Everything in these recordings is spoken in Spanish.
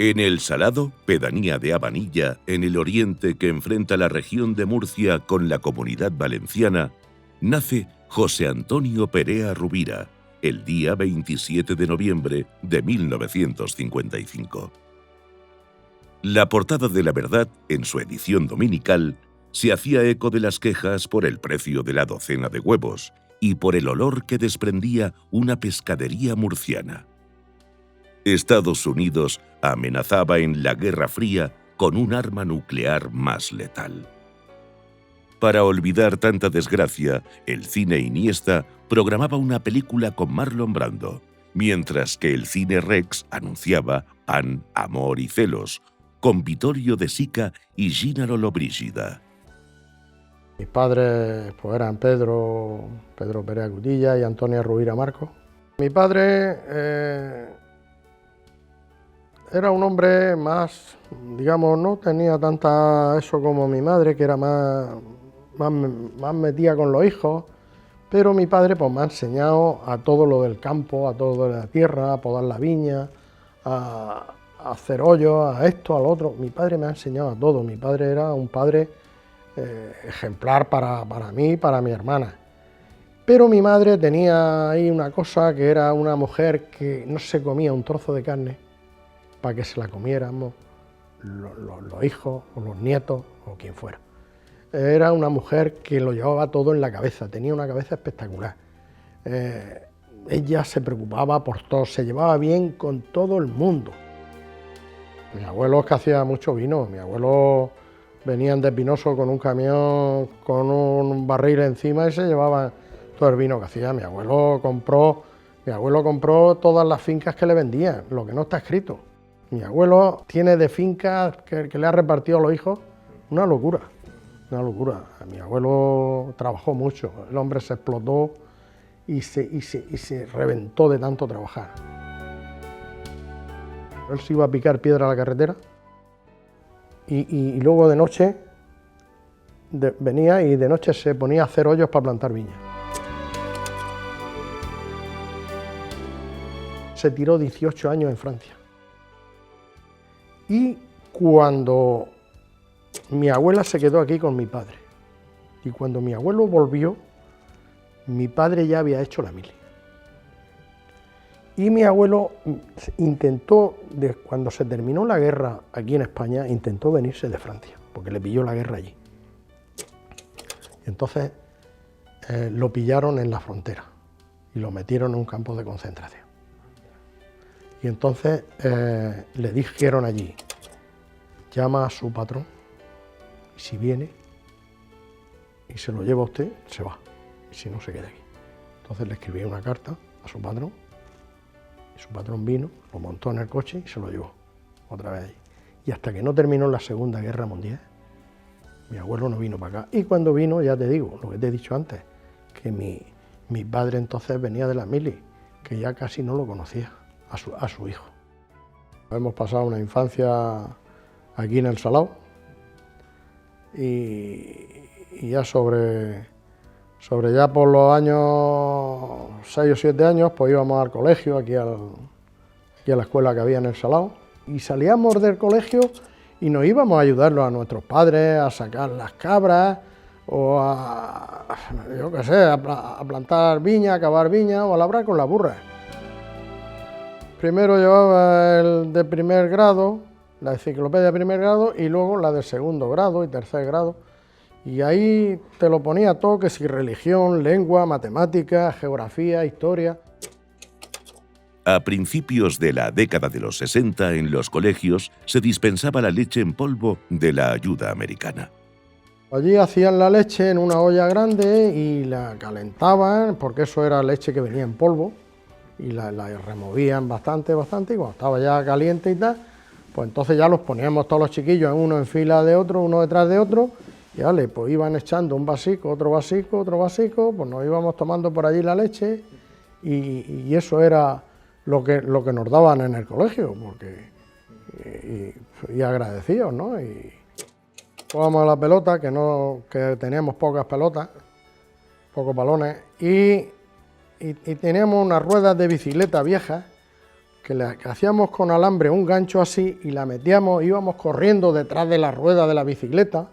En El Salado, pedanía de Abanilla, en el oriente que enfrenta la región de Murcia con la Comunidad Valenciana, nace José Antonio Perea Rubira, el día 27 de noviembre de 1955. La Portada de la Verdad, en su edición dominical, se hacía eco de las quejas por el precio de la docena de huevos y por el olor que desprendía una pescadería murciana. Estados Unidos amenazaba en la Guerra Fría con un arma nuclear más letal. Para olvidar tanta desgracia, el cine Iniesta programaba una película con Marlon Brando, mientras que el cine Rex anunciaba Pan, Amor y Celos, con Vittorio De Sica y Gina Lollobrigida. Mis padres pues, eran Pedro Perea Cutilla y Antonia Rubira Marcos. Mi padre era un hombre más, digamos, no tenía tanta eso como mi madre, que era más metida con los hijos, pero mi padre pues me ha enseñado a todo lo del campo, a todo de la tierra, a podar la viña, a hacer hoyos, a esto, a lo otro. Mi padre me ha enseñado a todo. Mi padre era un padre ejemplar para mí y para mi hermana. Pero mi madre tenía ahí una cosa, que era una mujer que no se comía un trozo de carne para que se la comiéramos los hijos o los nietos o quien fuera. Era una mujer que lo llevaba todo en la cabeza, tenía una cabeza espectacular. Ella se preocupaba por todo, se llevaba bien con todo el mundo. Mi abuelo es que hacía mucho vino. Mi abuelo venían de Pinoso con un camión, con un barril encima y se llevaban todo el vino que hacía. Mi abuelo compró todas las fincas que le vendían, lo que no está escrito. Mi abuelo tiene de fincas que le ha repartido a los hijos una locura, una locura. Mi abuelo trabajó mucho, el hombre se explotó y se reventó de tanto trabajar. Él se iba a picar piedra a la carretera y luego de noche venía y de noche se ponía a hacer hoyos para plantar viña. Se tiró 18 años en Francia. Y cuando mi abuela se quedó aquí con mi padre, y cuando mi abuelo volvió, mi padre ya había hecho la mili. Y mi abuelo intentó, cuando se terminó la guerra aquí en España, intentó venirse de Francia, porque le pilló la guerra allí. Y entonces lo pillaron en la frontera y lo metieron en un campo de concentración. Y entonces le dijeron allí, llama a su patrón, y si viene y se lo lleva a usted, se va, y si no, se queda aquí. Entonces le escribí una carta a su patrón, y su patrón vino, lo montó en el coche y se lo llevó otra vez allí. Y hasta que no terminó la Segunda Guerra Mundial, mi abuelo no vino para acá. Y cuando vino, ya te digo, lo que te he dicho antes, que mi padre entonces venía de la mili, que ya casi no lo conocía a su hijo. Hemos pasado una infancia aquí en El Salao y ya sobre ya por los años 6 o 7 años, pues íbamos al colegio, aquí a la escuela que había en El Salao, y salíamos del colegio y nos íbamos a ayudarlos a nuestros padres a sacar las cabras o yo qué sé, a plantar viña, a cavar viña o a labrar con la burra. Primero llevaba el de primer grado, la enciclopedia de primer grado, y luego la de segundo grado y tercer grado. Y ahí te lo ponía todo, que si religión, lengua, matemáticas, geografía, historia. A principios de la década de los 60, en los colegios se dispensaba la leche en polvo de la ayuda americana. Allí hacían la leche en una olla grande y la calentaban, porque eso era leche que venía en polvo, y la removían bastante, y cuando estaba ya caliente y tal, pues entonces ya los poníamos todos los chiquillos, uno en fila de otro, uno detrás de otro, y vale, pues iban echando un vasico, otro vasico, pues nos íbamos tomando por allí la leche, y eso era lo que nos daban en el colegio, porque y agradecidos, ¿no? Y jugábamos a la pelota, que teníamos pocas pelotas, pocos balones, y teníamos unas ruedas de bicicleta viejas, que hacíamos con alambre un gancho así y la metíamos, íbamos corriendo detrás de la rueda de la bicicleta,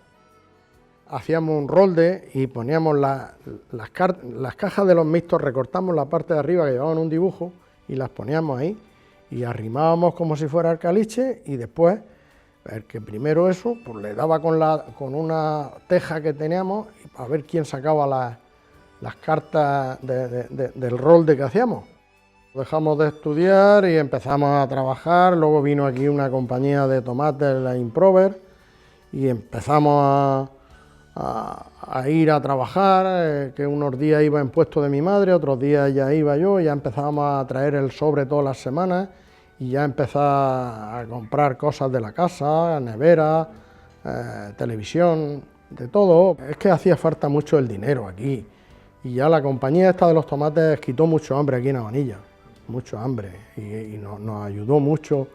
hacíamos un rolde y poníamos las cajas de los mixtos, recortamos la parte de arriba que llevaban un dibujo y las poníamos ahí y arrimábamos como si fuera el caliche y después, el que primero eso, pues le daba con una teja que teníamos a ver quién sacaba las cartas del rolde que hacíamos. Dejamos de estudiar y empezamos a trabajar, luego vino aquí una compañía de tomates, la Improver, y empezamos a ir a trabajar, que unos días iba en puesto de mi madre, otros días ya iba yo, ya empezábamos a traer el sobre todas las semanas y ya empezar a comprar cosas de la casa, nevera, televisión, de todo. Es que hacía falta mucho el dinero aquí y ya la compañía esta de los tomates quitó mucho hambre aquí en Abanilla, mucho hambre y nos ayudó mucho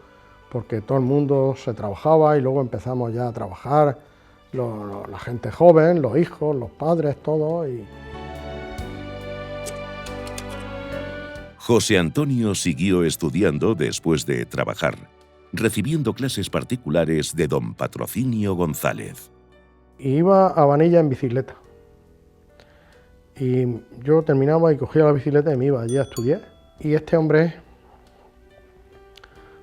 porque todo el mundo se trabajaba y luego empezamos ya a trabajar, la gente joven, los hijos, los padres, todos. José Antonio siguió estudiando después de trabajar, recibiendo clases particulares de don Patrocinio González. Iba a Abanilla en bicicleta y yo terminaba y cogía la bicicleta y me iba allí a estudiar. Y este hombre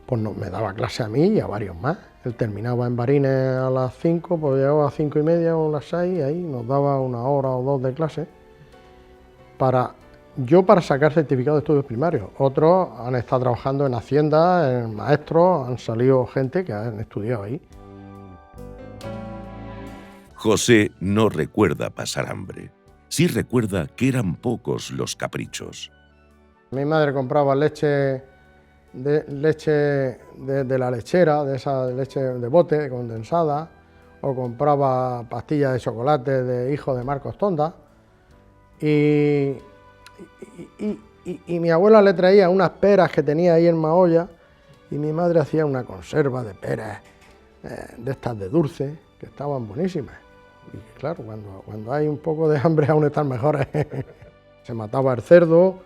pues me daba clase a mí y a varios más. Él terminaba en Barines a las 5, pues llegaba a las 5:30 o a las 6, y ahí nos daba 1 hora o 2 de clase para sacar certificado de estudios primarios. Otros han estado trabajando en Hacienda, en maestros, han salido gente que han estudiado ahí. José no recuerda pasar hambre. Sí recuerda que eran pocos los caprichos. Mi madre compraba leche de la lechera, de esa leche de bote condensada, o compraba pastillas de chocolate de hijo de Marcos Tonda, y mi abuela le traía unas peras que tenía ahí en Mahoya, y mi madre hacía una conserva de peras, de estas de dulce, que estaban buenísimas. Y claro, cuando hay un poco de hambre aún están mejores. Se mataba el cerdo,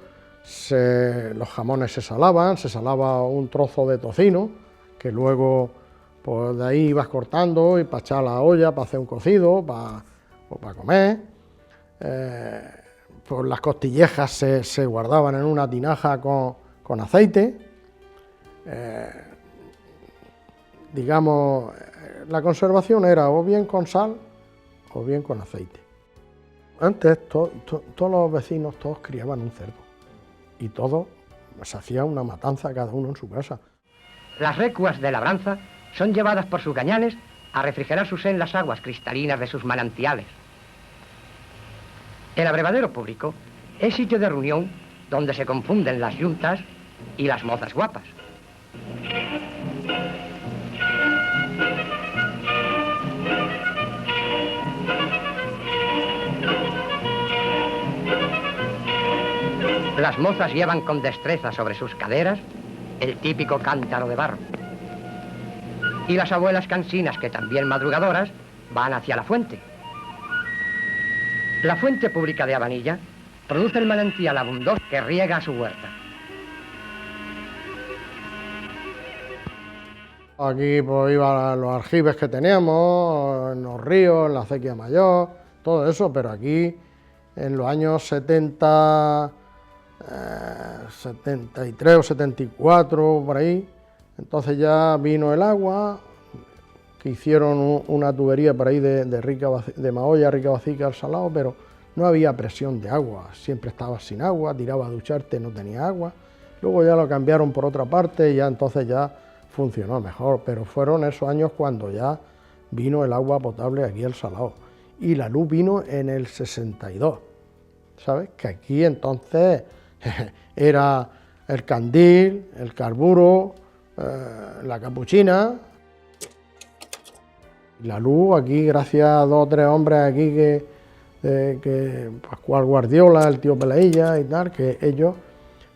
los jamones se salaba un trozo de tocino, que luego pues de ahí ibas cortando y para echar a la olla, para hacer un cocido, para comer. Pues las costillejas se guardaban en una tinaja con aceite. Digamos, la conservación era o bien con sal o bien con aceite. Antes todos los vecinos, todos criaban un cerdo y todos se hacía una matanza cada uno en su casa. Las recuas de labranza son llevadas por sus gañanes a refrigerar sus en las aguas cristalinas de sus manantiales. El abrevadero público es sitio de reunión donde se confunden las yuntas y las mozas guapas. Las mozas llevan con destreza sobre sus caderas el típico cántaro de barro. Y las abuelas cansinas, que también madrugadoras, van hacia la fuente. La fuente pública de Abanilla produce el manantial abundoso que riega su huerta. Aquí pues iban los aljibes que teníamos, en los ríos, en la acequia mayor, todo eso, pero aquí en los años 73 o 74, por ahí, entonces ya vino el agua, que hicieron una tubería por ahí de Mahoya, Ricabacica al Salado, pero no había presión de agua, siempre estabas sin agua, tirabas a ducharte, no tenía agua. Luego ya lo cambiaron por otra parte y ya entonces ya funcionó mejor, pero fueron esos años cuando ya vino el agua potable aquí al Salado. Y la luz vino en el 62, ¿sabes? Que aquí entonces era el candil, el carburo, la capuchina. La luz aquí, gracias a 2 o 3 hombres aquí que Pascual Guardiola, el tío Pelailla y tal, que ellos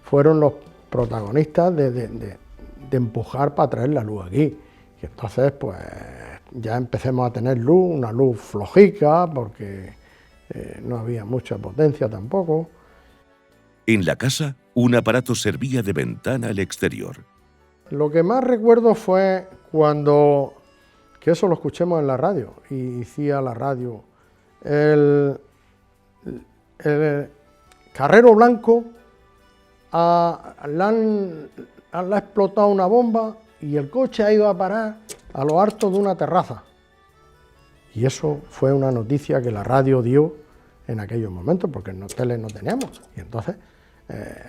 fueron los protagonistas de empujar para traer la luz aquí. Y entonces pues ya empecemos a tener luz, una luz flojica, porque no había mucha potencia tampoco. En la casa, un aparato servía de ventana al exterior. Lo que más recuerdo fue cuando, que eso lo escuchemos en la radio, y decía la radio, el Carrero Blanco le ha explotado una bomba y el coche ha ido a parar a lo alto de una terraza. Y eso fue una noticia que la radio dio en aquellos momentos, porque en tele no teníamos. Y entonces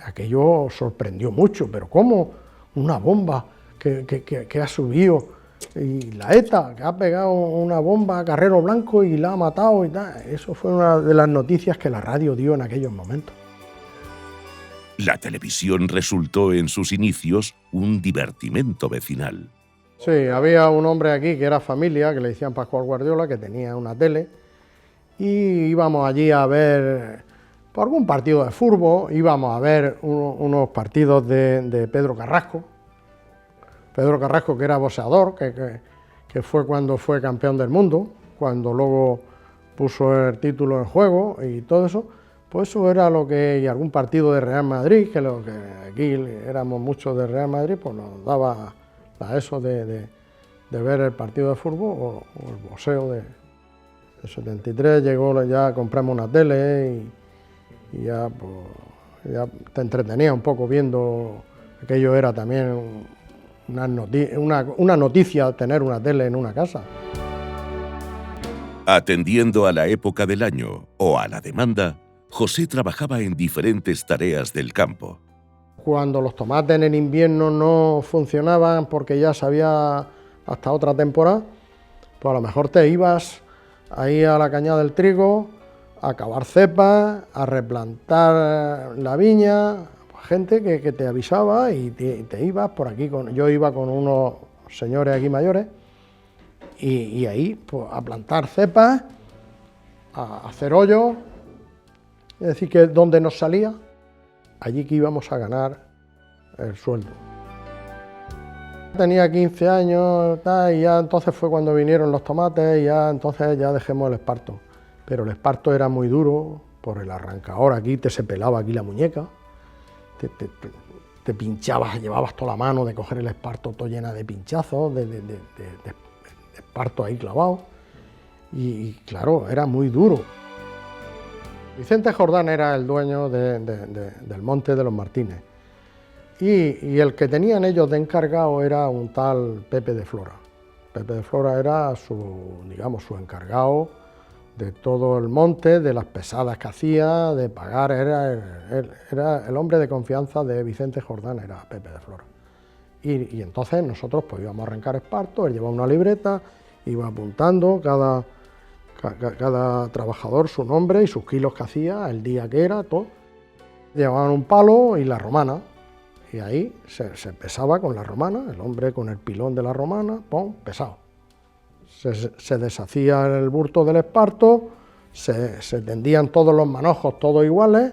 aquello sorprendió mucho, pero ¿cómo una bomba que ha subido? Y la ETA, que ha pegado una bomba a Carrero Blanco y la ha matado y tal. Eso fue una de las noticias que la radio dio en aquellos momentos. La televisión resultó en sus inicios un divertimento vecinal. Sí, había un hombre aquí que era familia, que le decían Pascual Guardiola, que tenía una tele, y íbamos allí a ver por algún partido de fútbol, íbamos a ver unos partidos de Pedro Carrasco. Pedro Carrasco, que era boxeador, que fue cuando fue campeón del mundo, cuando luego puso el título en juego y todo eso, pues eso era lo que, y algún partido de Real Madrid, que lo que aquí éramos muchos de Real Madrid, pues nos daba a eso de ver el partido de fútbol o el boxeo de 73, llegó, ya compramos una tele y ya, pues, ya te entretenía un poco viendo, aquello era también una noticia tener una tele en una casa. Atendiendo a la época del año o a la demanda, José trabajaba en diferentes tareas del campo. Cuando los tomates en el invierno no funcionaban porque ya se había hasta otra temporada, pues a lo mejor te ibas ahí a la cañada del trigo a cavar cepas, a replantar la viña, gente que te avisaba y te ibas por aquí. Yo iba con unos señores aquí mayores y ahí pues, a plantar cepas, a hacer hoyos, es decir, que donde nos salía, allí que íbamos a ganar el sueldo. Tenía 15 años y ya entonces fue cuando vinieron los tomates y ya entonces ya dejemos el esparto. Pero el esparto era muy duro por el arrancador, aquí se pelaba aquí la muñeca, te pinchabas, llevabas toda la mano de coger el esparto todo llena de pinchazos, de esparto ahí clavado y claro, era muy duro. Vicente Jordán era el dueño del Monte de los Martínez y el que tenían ellos de encargado era un tal Pepe de Flora. Pepe de Flora era su encargado de todo el monte, de las pesadas que hacía, de pagar, era el hombre de confianza de Vicente Jordán, era Pepe de Flora. Y entonces nosotros pues íbamos a arrancar esparto, él llevaba una libreta, iba apuntando cada trabajador su nombre y sus kilos que hacía, el día que era, todo. Llevaban un palo y la romana, y ahí se pesaba con la romana, el hombre con el pilón de la romana, ¡pum!, pesado. Se deshacía el bulto del esparto, se tendían todos los manojos, todos iguales,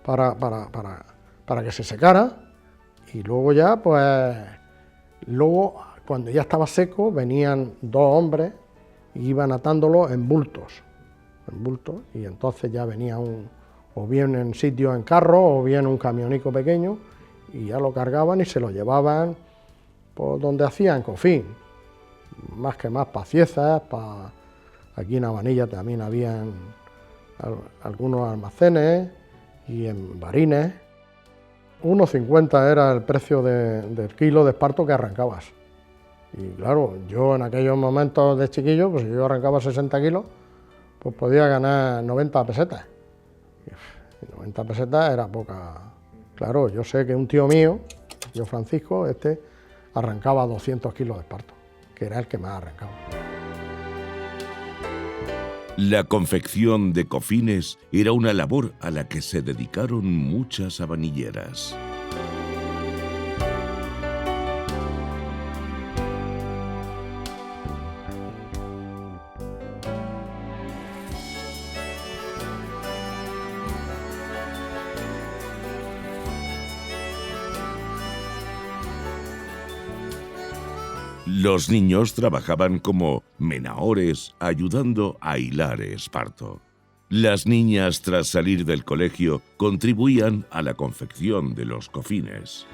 para que se secara, y luego ya, pues, cuando ya estaba seco, venían dos hombres y iban atándolo en bultos, y entonces ya venía o bien en sitio en carro, o bien un camionico pequeño, y ya lo cargaban y se lo llevaban por donde hacían cofín, más para Ciezas, aquí en Abanilla también habían algunos almacenes y en Barines. 1,50 era el precio del kilo de esparto que arrancabas. Y claro, yo en aquellos momentos de chiquillo, pues si yo arrancaba 60 kilos, pues podía ganar 90 pesetas. Y 90 pesetas era poca. Claro, yo sé que un tío mío, yo Francisco, arrancaba 200 kilos de esparto, que era el que más arrancaba. La confección de cofines era una labor a la que se dedicaron muchas abanilleras. Los niños trabajaban como menahores ayudando a hilar esparto. Las niñas, tras salir del colegio, contribuían a la confección de los cofines.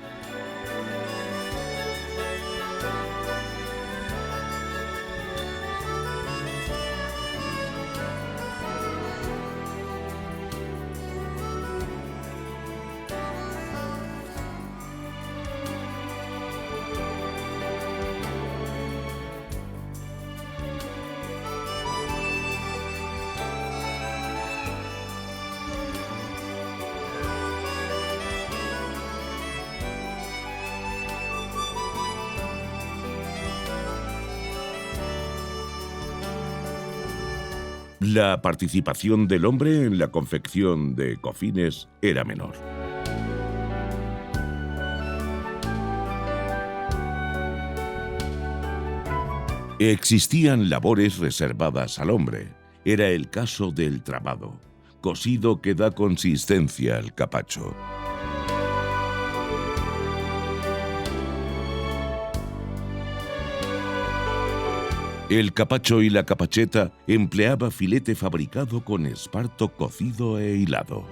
La participación del hombre en la confección de cofines era menor. Existían labores reservadas al hombre. Era el caso del trabado, cosido que da consistencia al capacho. El capacho y la capacheta empleaba filete fabricado con esparto cocido e hilado.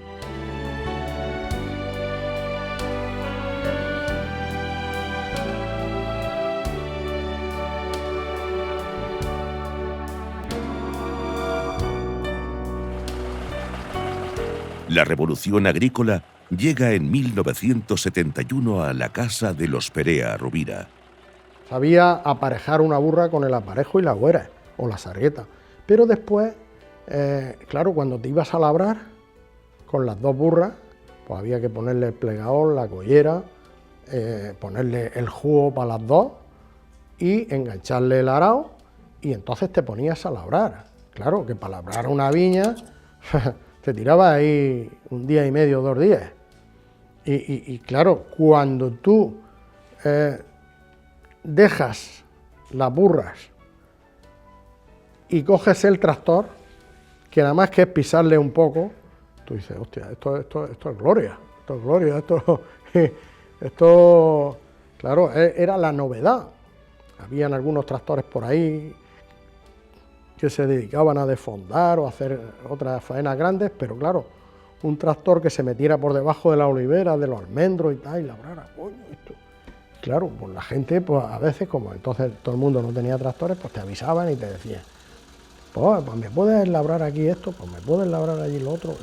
La revolución agrícola llega en 1971 a la casa de los Perea Rubira. Sabía aparejar una burra con el aparejo y la güera, o la sargueta. Pero después, claro, cuando te ibas a labrar con las dos burras, pues había que ponerle el plegador, la collera, ponerle el jugo para las dos y engancharle el arao, y entonces te ponías a labrar. Claro, que para labrar una viña te tiraba ahí un día y medio, 2 días. Y claro, cuando tú dejas las burras y coges el tractor, que nada más que es pisarle un poco, tú dices, hostia, esto es gloria, esto, claro, era la novedad. Habían algunos tractores por ahí que se dedicaban a desfondar o a hacer otras faenas grandes, pero claro, un tractor que se metiera por debajo de la olivera, de los almendros y tal, y labrara, coño, esto. Claro, pues la gente, pues a veces, como entonces todo el mundo no tenía tractores, pues te avisaban y te decían, pues me puedes labrar aquí esto, pues me puedes labrar allí lo otro.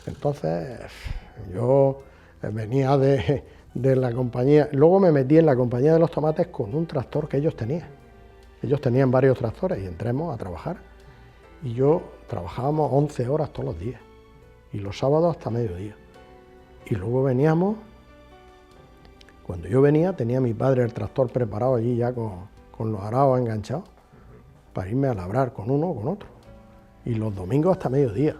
Entonces, yo venía de la compañía, luego me metí en la compañía de los tomates con un tractor que ellos tenían. Ellos tenían varios tractores y entremos a trabajar. Y trabajábamos 11 horas todos los días, y los sábados hasta mediodía. Y luego veníamos. Cuando yo venía, tenía mi padre el tractor preparado allí ya con los araos enganchados para irme a labrar con uno o con otro. Y los domingos hasta mediodía.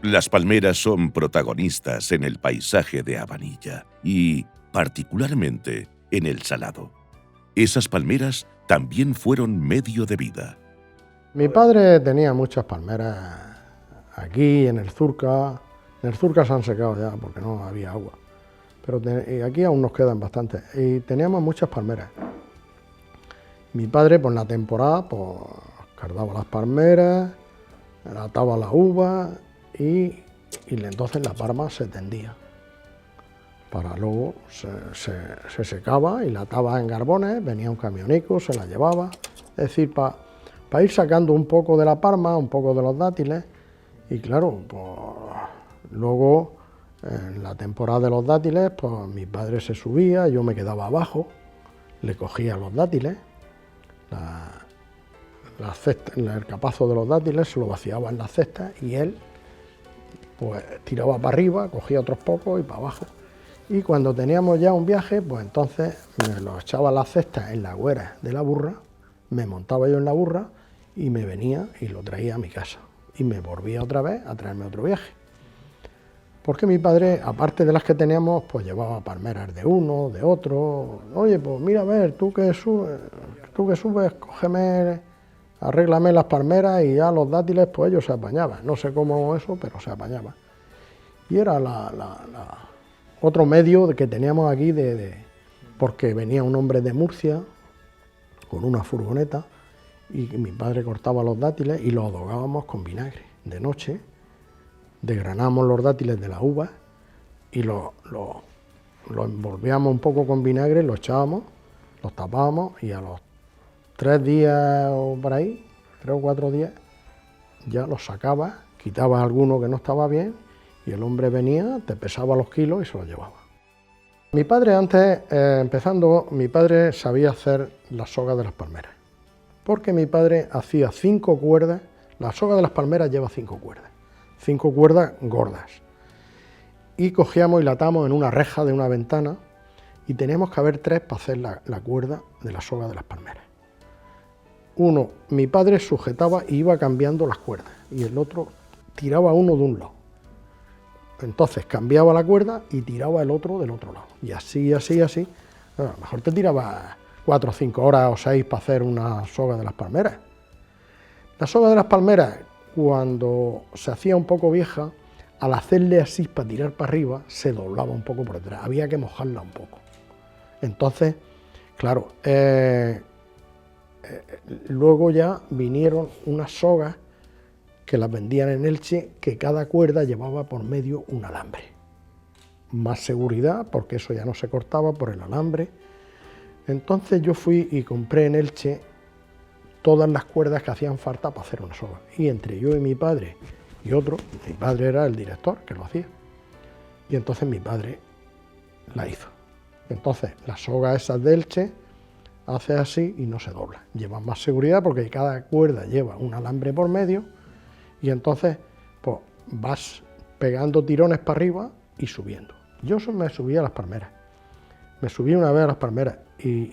Las palmeras son protagonistas en el paisaje de Abanilla y, particularmente, en el Salado. Esas palmeras también fueron medio de vida. Mi padre tenía muchas palmeras aquí, en el Zurca. En el Zurca se han secado ya porque no había agua. Pero aquí aún nos quedan bastantes, y teníamos muchas palmeras. Mi padre, por la temporada, pues cardaba las palmeras, ataba las uvas y entonces la palma se tendía. Para luego se secaba y la ataba en garbones, venía un camionico, se la llevaba. Es decir, para ir sacando un poco de la palma, un poco de los dátiles, y claro, pues luego, en la temporada de los dátiles, pues mi padre se subía, yo me quedaba abajo, le cogía los dátiles, la cesta, el capazo de los dátiles se lo vaciaba en la cesta y él pues tiraba para arriba, cogía otros pocos y para abajo. Y cuando teníamos ya un viaje, pues entonces me lo echaba la cesta en la güera de la burra, me montaba yo en la burra y me venía y lo traía a mi casa. Y me volvía otra vez a traerme otro viaje. Porque mi padre, aparte de las que teníamos, pues llevaba palmeras de uno, de otro. Oye, pues mira, a ver, tú que subes, cógeme, arréglame las palmeras, y ya los dátiles, pues ellos se apañaban. No sé cómo eso, pero se apañaban. Y era otro medio que teníamos aquí, porque venía un hombre de Murcia con una furgoneta, y mi padre cortaba los dátiles y los adogábamos con vinagre de noche. Desgranábamos los dátiles de las uvas y lo envolvíamos un poco con vinagre, lo echábamos, los tapábamos, y a los 3 días o por ahí, 3 o 4 días, ya los sacabas, quitabas alguno que no estaba bien, y el hombre venía, te pesaba los kilos y se los llevaba. Mi padre antes, empezando, mi padre sabía hacer la soga de las palmeras, porque mi padre hacía 5 cuerdas, la soga de las palmeras lleva 5 cuerdas. 5 cuerdas gordas, y cogíamos y la atamos en una reja de una ventana, y teníamos que haber 3 para hacer la cuerda de la soga de las palmeras. mi padre sujetaba y iba cambiando las cuerdas, y el otro tiraba uno de un lado. Entonces cambiaba la cuerda y tiraba el otro del otro lado. Y así, así, así. A lo mejor te tiraba 4 o 5 horas o 6 para hacer una soga de las palmeras. La soga de las palmeras, cuando se hacía un poco vieja, al hacerle así para tirar para arriba, se doblaba un poco por detrás. Había que mojarla un poco. Entonces, claro, luego ya vinieron unas sogas que las vendían en Elche, que cada cuerda llevaba por medio un alambre. Más seguridad, porque eso ya no se cortaba por el alambre. Entonces yo fui y compré en Elche todas las cuerdas que hacían falta para hacer una soga. Y entre yo y mi padre y otro, mi padre era el director que lo hacía. Y entonces mi padre la hizo. Entonces la soga esa de Elche hace así y no se dobla. Lleva más seguridad porque cada cuerda lleva un alambre por medio. Y entonces, pues, vas pegando tirones para arriba y subiendo. Yo me subí a las palmeras. Me subí una vez a las palmeras y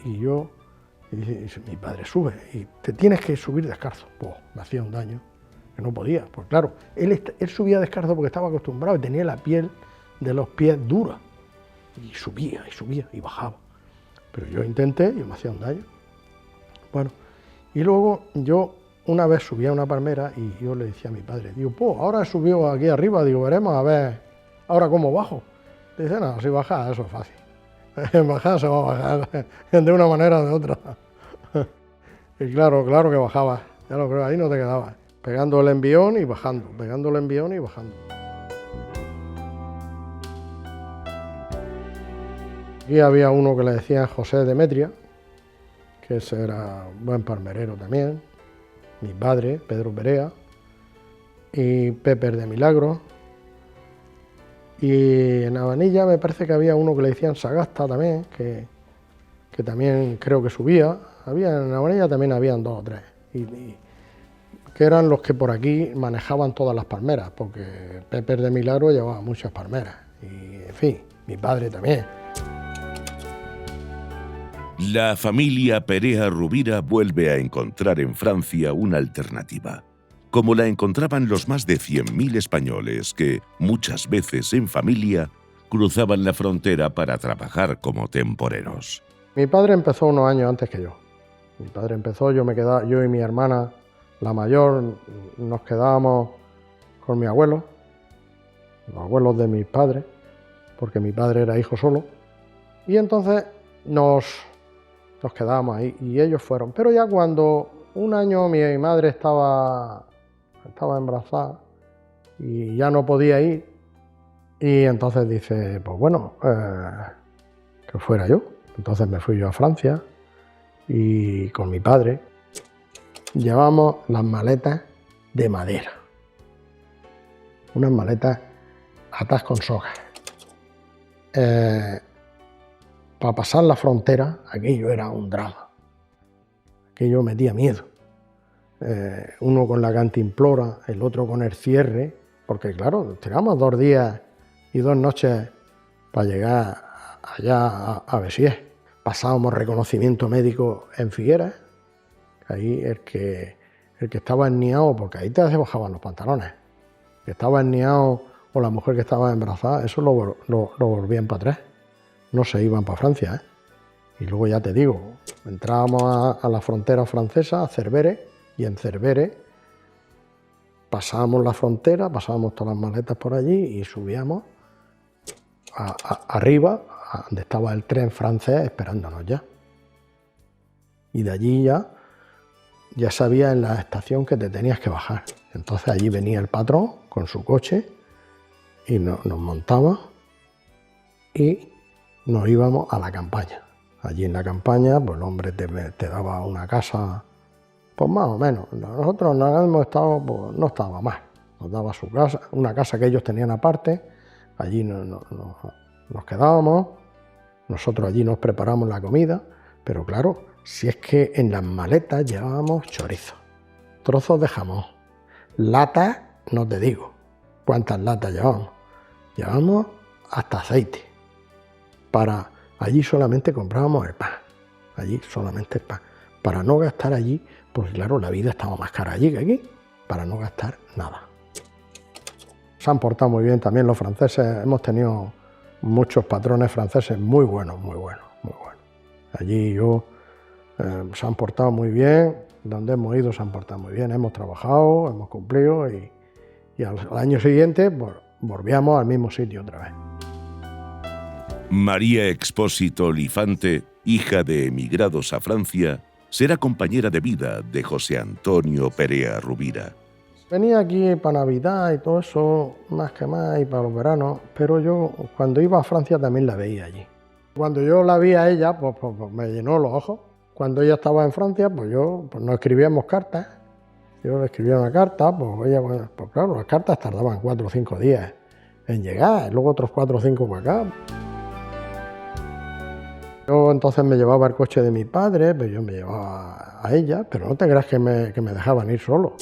dice, mi padre, sube y te tienes que subir descalzo. Pues, me hacía un daño, que no podía. Pues claro, él subía descalzo porque estaba acostumbrado y tenía la piel de los pies dura. Y subía y bajaba. Pero yo intenté y me hacía un daño. Bueno, y luego yo una vez subí a una palmera y yo le decía a mi padre, digo, pues ahora he subido aquí arriba, digo, veremos a ver ahora cómo bajo. Dice, no, si bajas eso es fácil. En bajar se va a bajar de una manera o de otra. Y claro que bajaba, ya lo creo, ahí no te quedabas. Pegando el envión y bajando, pegando el envión y bajando. Aquí había uno que le decían José Demetria, que ese era un buen palmerero también. Mi padre, Pedro Perea, y Pepe de Milagro. Y en Abanilla me parece que había uno que le decían Sagasta también, que también creo que subía. En Abanilla también habían 2 o 3, que eran los que por aquí manejaban todas las palmeras, porque Pepe de Milagro llevaba muchas palmeras. Y en fin, mi padre también. La familia Perea Rubira vuelve a encontrar en Francia una alternativa, como la encontraban los más de 100.000 españoles que, muchas veces en familia, cruzaban la frontera para trabajar como temporeros. Mi padre empezó unos años antes que yo. Mi padre empezó, yo y mi hermana, la mayor, nos quedábamos con mi abuelo, los abuelos de mis padres, porque mi padre era hijo solo, y entonces nos quedábamos ahí y ellos fueron. Pero ya cuando un año mi madre estaba embarazada y ya no podía ir, y entonces dice, pues bueno, que fuera yo. Entonces me fui yo a Francia y con mi padre llevamos las maletas de madera, unas maletas atadas con sogas. Para pasar la frontera, aquello era un drama, aquello metía miedo. Uno con la cantimplora, el otro con el cierre, porque claro, tiramos 2 días y 2 noches para llegar allá a Besiers. Pasábamos reconocimiento médico en Figueras, ahí el que estaba enniado, porque ahí te bajaban los pantalones, el que estaba enniado o la mujer que estaba embarazada, eso lo volvían para atrás. No se iban para Francia, Y luego ya te digo, entrábamos a la frontera francesa, a Cervere, y en Cervere pasábamos la frontera, pasábamos todas las maletas por allí y subíamos arriba, a donde estaba el tren francés esperándonos ya. Y de allí ya sabía en la estación que te tenías que bajar. Entonces allí venía el patrón con su coche y nos montaba y nos íbamos a la campaña. Allí en la campaña, pues el hombre te daba una casa, pues más o menos. Nosotros no habíamos estado, pues no estaba mal. Nos daba su casa, una casa que ellos tenían aparte. Allí nos quedábamos. Nosotros allí nos preparamos la comida. Pero claro, si es que en las maletas llevábamos chorizo, trozos de jamón, latas, no te digo cuántas latas llevábamos. Llevábamos hasta aceite. Allí solamente comprábamos el pan. Allí solamente el pan. para no gastar allí, porque claro, la vida estaba más cara allí que aquí, para no gastar nada. Se han portado muy bien también los franceses, hemos tenido muchos patrones franceses muy buenos, muy buenos, muy buenos. Allí se han portado muy bien, donde hemos ido se han portado muy bien, hemos trabajado, hemos cumplido y al año siguiente pues, volvíamos al mismo sitio otra vez. María Expósito Olifante, hija de emigrados a Francia, será compañera de vida de José Antonio Perea Rubira. Venía aquí para Navidad y todo eso, más que más, y para los veranos, pero yo cuando iba a Francia también la veía allí. Cuando yo la vi a ella, pues me llenó los ojos. Cuando ella estaba en Francia, pues nos escribíamos cartas. Yo le escribía una carta, pues ella, pues claro, las cartas tardaban 4 o 5 días en llegar, y luego otros 4 o 5 para acá. Yo entonces me llevaba el coche de mi padre, pues yo me llevaba a ella, pero no te creas que me dejaban ir solo.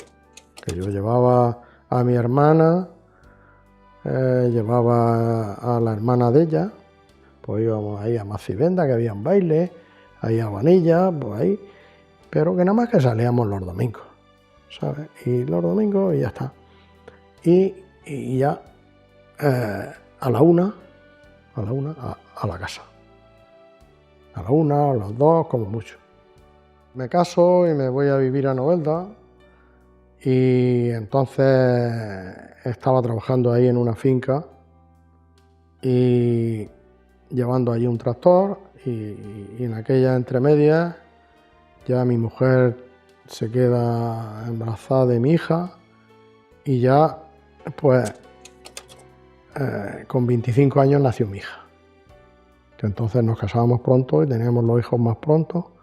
Que yo llevaba a mi hermana, llevaba a la hermana de ella, pues íbamos ahí a Macivenda, que había un baile, ahí a Vanilla, pues ahí, pero que nada más que salíamos los domingos, ¿sabes? Y los domingos y ya está. Y ya a la una a la casa. A la 1, a las 2, como mucho. Me caso y me voy a vivir a Novelda. Y entonces estaba trabajando ahí en una finca y llevando allí un tractor y en aquella entremedia ya mi mujer se queda embarazada de mi hija y ya pues con 25 años nació mi hija. Entonces nos casábamos pronto y teníamos los hijos más pronto.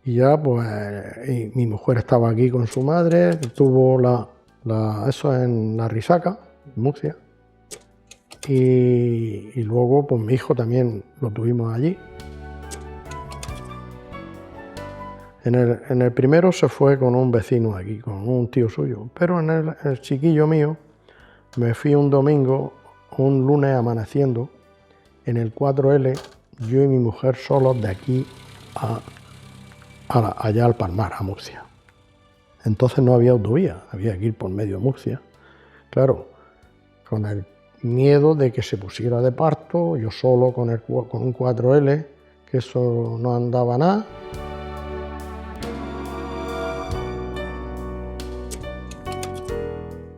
Y ya, pues, mi mujer estaba aquí con su madre, tuvo eso en La Risaca, en Murcia. Y luego, pues, mi hijo también lo tuvimos allí. En el primero se fue con un vecino aquí, con un tío suyo. Pero en el chiquillo mío, me fui un domingo, un lunes amaneciendo, en el 4L, yo y mi mujer solos de aquí allá al Palmar, a Murcia. Entonces no había autovía, había que ir por medio de Murcia. Claro, con el miedo de que se pusiera de parto, yo solo con un 4L, que eso no andaba nada.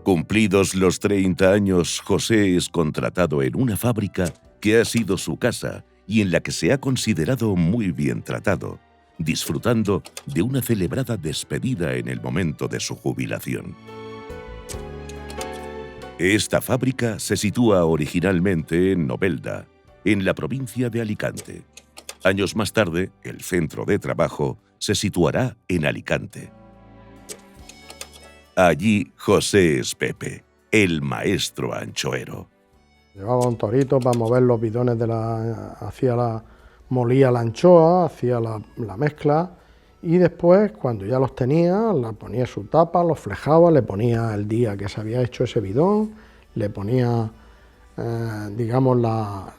Cumplidos los 30 años, José es contratado en una fábrica que ha sido su casa y en la que se ha considerado muy bien tratado, disfrutando de una celebrada despedida en el momento de su jubilación. Esta fábrica se sitúa originalmente en Novelda, en la provincia de Alicante. Años más tarde, el centro de trabajo se situará en Alicante. Allí José es Pepe, el maestro anchoero. Llevaba un torito para mover los bidones molía la anchoa, hacía la mezcla y después, cuando ya los tenía, le ponía su tapa, los flejaba, le ponía el día que se había hecho ese bidón, le ponía, digamos, la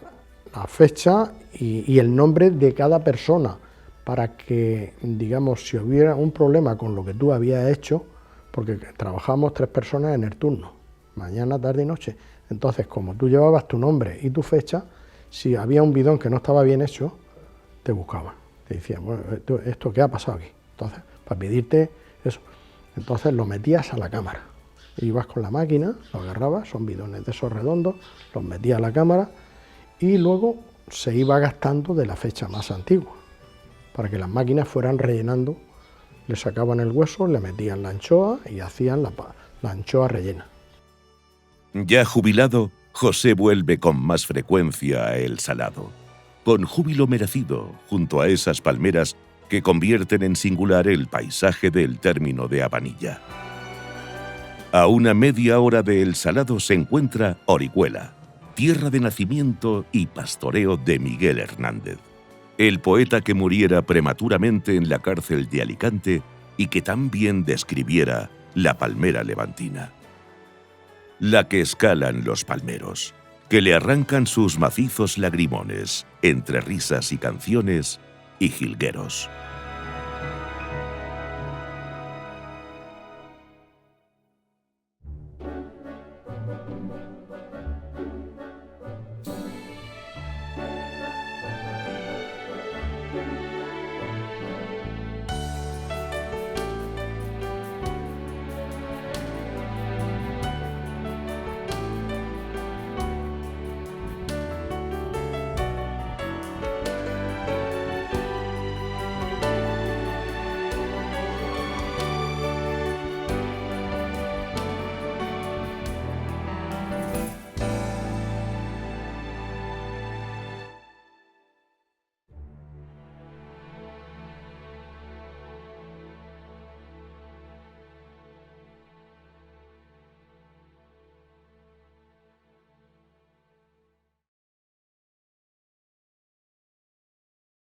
fecha y el nombre de cada persona para que, digamos, si hubiera un problema con lo que tú habías hecho, porque trabajamos 3 personas en el turno, mañana, tarde y noche. Entonces, como tú llevabas tu nombre y tu fecha, si había un bidón que no estaba bien hecho, te buscaban. Te decían, bueno, ¿esto qué ha pasado aquí? Entonces, para pedirte eso. Entonces lo metías a la cámara. Ibas con la máquina, lo agarrabas, son bidones de esos redondos, los metías a la cámara y luego se iba gastando de la fecha más antigua, para que las máquinas fueran rellenando, le sacaban el hueso, le metían la anchoa y hacían la anchoa rellena. Ya jubilado, José vuelve con más frecuencia a El Salado, con júbilo merecido junto a esas palmeras que convierten en singular el paisaje del término de Abanilla. A una media hora de El Salado se encuentra Orihuela, tierra de nacimiento y pastoreo de Miguel Hernández, el poeta que muriera prematuramente en la cárcel de Alicante y que tan bien describiera la palmera levantina. La que escalan los palmeros, que le arrancan sus macizos lagrimones entre risas y canciones y jilgueros.